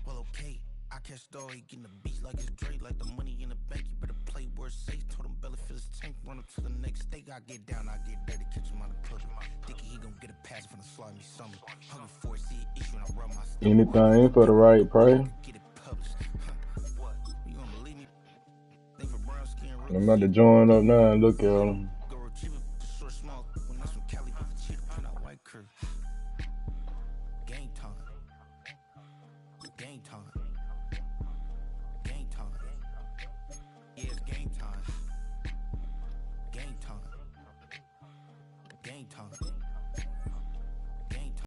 well, okay. I catch dog, he getting the beats like it's Dre, like the money in the bank. You better play where it's safe. Told him Bella fill his tank, run up to the next stake. I get down, I get dirty, catch him on the puddle. Thinking he gon' get a pass from the slide me summer. Hungry for it, see it issue, and I rub my stomach. Anything for the right price. Get it published. What? You gonna believe me? Think for brown skin. I'm about to join up now and look at them. Go retrieve it, short, small. When that's from Cali, but the cheetah print out white curve. Game time. Game time.